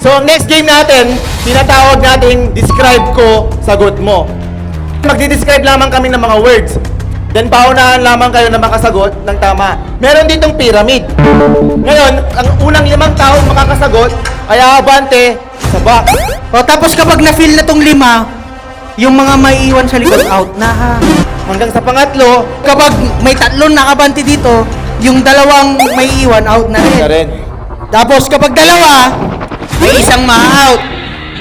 So, next game natin, tinatawag nating describe ko, sagot mo. Magdi-describe lamang kami ng mga words. Then, paunahan lamang kayo na makasagot ng tama. Meron ditong pyramid. Ngayon, ang unang 5 taong makakasagot ay aabante sa box. O tapos kapag na-fill na tong 5, yung mga maiiwan sa likod, out na ha. Hanggang sa pangatlo, Kapag may 3 nakabante dito, yung 2 may iwan, out na na rin. rin. Tapos kapag 2, may isang ma-out.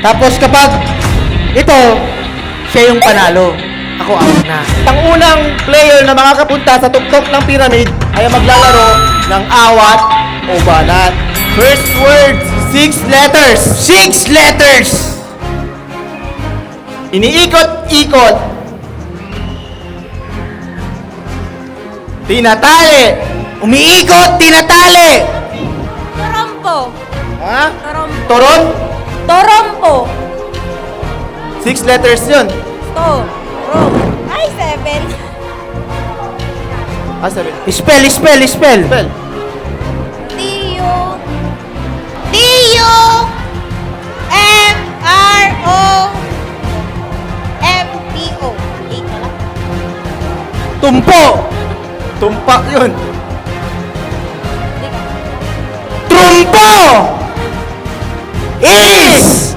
Tapos kapag ito, siya yung panalo. Ako out na. Ang unang player na makakapunta sa tuktok ng pyramid ay maglalaro ng awat o banat. First word, 6 letters. 6 letters! Iniikot-ikot. Tinatali. Umiikot, tinatali! Torompo. Ha? Torompo. Toron? Torompo. 6 letters yun. Ay, 7. Ah, 7. Spell. Spell. Tio. Tio. M-R-O-M-P-O. 8 na lang. Tumpo! Tumpa yun. Trumpo! Is!